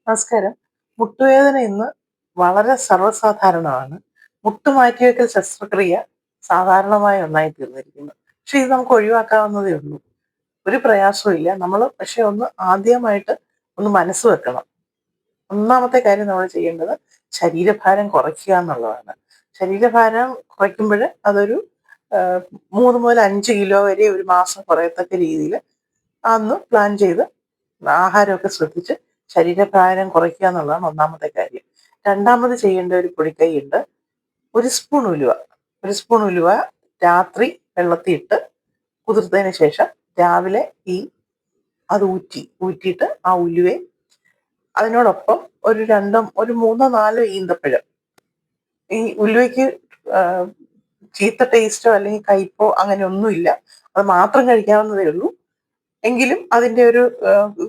നമസ്കാരം. മുട്ടുവേദന ഇന്ന് വളരെ സർവ്വസാധാരണമാണ്. മുട്ടുമാറ്റിവെക്കൽ ശസ്ത്രക്രിയ സാധാരണമായ ഒന്നായി തീർന്നിരിക്കുന്നു. പക്ഷെ ഇത് നമുക്ക് ഒഴിവാക്കാവുന്നതേ ഉള്ളൂ. ഒരു പ്രയാസവും ഇല്ല. നമ്മൾ പക്ഷെ ആദ്യമായിട്ട് ഒന്ന് മനസ്സ് വെക്കണം. ഒന്നാമത്തെ കാര്യം നമ്മൾ ചെയ്യേണ്ടത് ശരീരഭാരം കുറയ്ക്കുക എന്നുള്ളതാണ്. ശരീരഭാരം കുറയ്ക്കുമ്പഴ് അതൊരു 3 മുതൽ 5 കിലോ വരെ ഒരു മാസം കുറയത്തക്ക രീതിയിൽ അന്ന് പ്ലാൻ ചെയ്ത് ആഹാരമൊക്കെ ശ്രദ്ധിച്ച് ശരീരഭാരം കുറയ്ക്കുക എന്നുള്ളതാണ് ഒന്നാമത്തെ കാര്യം. രണ്ടാമത് ചെയ്യേണ്ട ഒരു പൊടിക്കൈയുണ്ട്. 1 സ്പൂൺ ഉലുവ. 1 സ്പൂൺ ഉലുവ രാത്രി വെള്ളത്തിൽ ഇട്ട് കുതിർത്തതിന് ശേഷം രാവിലെ അത് ഊറ്റിയിട്ട് ആ ഉലുവയും അതിനോടൊപ്പം ഒരു 3 4 ഈന്തപ്പഴം. ഈ ഉലുവയ്ക്ക് ചീത്ത ടേസ്റ്റോ അല്ലെങ്കിൽ കയ്പോ അങ്ങനെ ഒന്നുമില്ല. അത് മാത്രം കഴിക്കാവുന്നതേ ഉള്ളൂ. എങ്കിലും അതിന്റെ ഒരു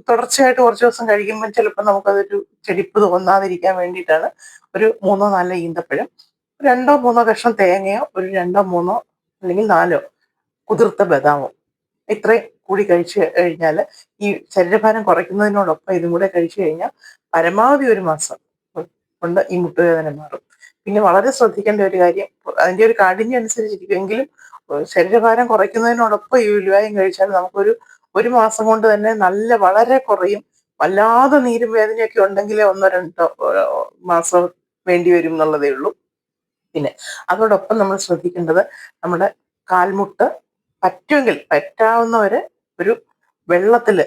തുടർച്ചയായിട്ട് കുറച്ച് ദിവസം കഴിക്കുമ്പോൾ ചിലപ്പോൾ നമുക്കതൊരു ചെടിപ്പ് തോന്നാതിരിക്കാൻ വേണ്ടിയിട്ടാണ് ഒരു 3 4 ഈന്തപ്പഴം, 2 3 കഷ്ണം തേങ്ങയോ, ഒരു 2 3 അല്ലെങ്കിൽ 4 കുതിർത്ത ബദാമോ ഇത്രയും കൂടി കഴിച്ചു കഴിഞ്ഞാൽ ഈ ശരീരഭാരം കുറയ്ക്കുന്നതിനോടൊപ്പം ഇതും കൂടെ കഴിച്ചു കഴിഞ്ഞാൽ പരമാവധി ഒരു മാസം കൊണ്ട് ഈ മുട്ടുവേദന മാറും. പിന്നെ വളരെ ശ്രദ്ധിക്കേണ്ട ഒരു കാര്യം, അതിന്റെ ഒരു കാഠിന്യം അനുസരിച്ചിരിക്കും. എങ്കിലും ശരീരഭാരം കുറയ്ക്കുന്നതിനോടൊപ്പം ഈ ഉലുവായും കഴിച്ചാൽ ഒരു മാസം കൊണ്ട് തന്നെ വളരെ കുറയും. വല്ലാതെ നീരും വേദനയൊക്കെ ഉണ്ടെങ്കിൽ 1 2 മാസം വേണ്ടി വരും എന്നുള്ളതേ ഉള്ളൂ. പിന്നെ അതോടൊപ്പം നമ്മൾ ശ്രദ്ധിക്കേണ്ടത് നമ്മുടെ കാൽമുട്ട് പറ്റാവുന്നവര് ഒരു വെള്ളത്തില്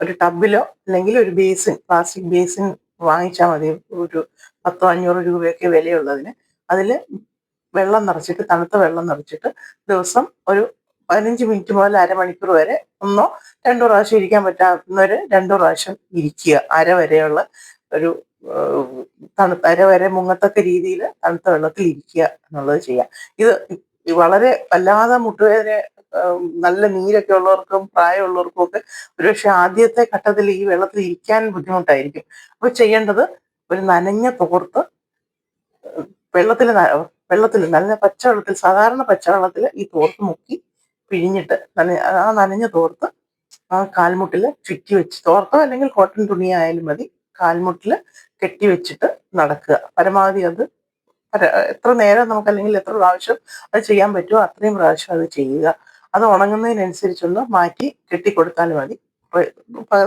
ഒരു ടബിലോ അല്ലെങ്കിൽ ഒരു പ്ലാസ്റ്റിക് ബേസിൻ വാങ്ങിച്ചാൽ മതി. ഒരു 10 500 രൂപയൊക്കെ വിലയുള്ളതിന്. അതില് തണുത്ത വെള്ളം നിറച്ചിട്ട് ദിവസം ഒരു 15 മിനിറ്റ് മുതൽ അരമണിക്കൂർ വരെ 1 2 പ്രാവശ്യം ഇരിക്കാൻ പറ്റാവുന്നവര് 2 പ്രാവശ്യം ഇരിക്കുക. അരവരെയുള്ള ഒരു അരവരെ മുങ്ങത്തക്ക രീതിയിൽ തണുത്ത വെള്ളത്തിൽ ഇരിക്കുക എന്നുള്ളത് ചെയ്യാം. ഇത് വളരെ വല്ലാതെ മുട്ടുവേദന, നല്ല നീരൊക്കെ ഉള്ളവർക്കും പ്രായമുള്ളവർക്കും ഒക്കെ ഒരുപക്ഷെ ആദ്യത്തെ ഘട്ടത്തിൽ ഈ വെള്ളത്തിൽ ഇരിക്കാൻ ബുദ്ധിമുട്ടായിരിക്കും. അപ്പോൾ ചെയ്യേണ്ടത് ഒരു നനഞ്ഞ തോർത്ത് വെള്ളത്തിൽ നല്ല പച്ചവെള്ളത്തിൽ, സാധാരണ പച്ചവെള്ളത്തിൽ ഈ തോർത്ത് മുക്കി പിഴിഞ്ഞിട്ട് ആ നനഞ്ഞ തോർത്ത് ആ കാൽമുട്ടിൽ ചുറ്റി വെച്ച്, തോർത്തോ അല്ലെങ്കിൽ കോട്ടൺ തുണിയായാലും മതി, കാൽമുട്ടിൽ കെട്ടിവെച്ചിട്ട് നടക്കുക. പരമാവധി അത് എത്ര നേരം നമുക്ക് അല്ലെങ്കിൽ എത്ര പ്രാവശ്യം അത് ചെയ്യാൻ പറ്റുമോ അത്രയും പ്രാവശ്യം അത് ചെയ്യുക. അത് ഉണങ്ങുന്നതിനനുസരിച്ചൊന്ന് മാറ്റി കെട്ടിക്കൊടുത്താൽ മതി.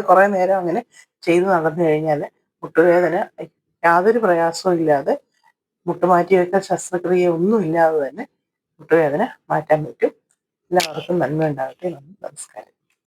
കുറെ നേരം അങ്ങനെ ചെയ്ത് നടന്നു കഴിഞ്ഞാൽ മുട്ടുവേദന യാതൊരു പ്രയാസവും ഇല്ലാതെ, മുട്ടുമാറ്റിവെക്കൽ ശസ്ത്രക്രിയ ഒന്നും ഇല്ലാതെ തന്നെ മുട്ടുവേദന മാറ്റാൻ പറ്റും. എല്ലാവർക്കും നന്മ ഉണ്ടാകട്ടെ. നമസ്കാരം.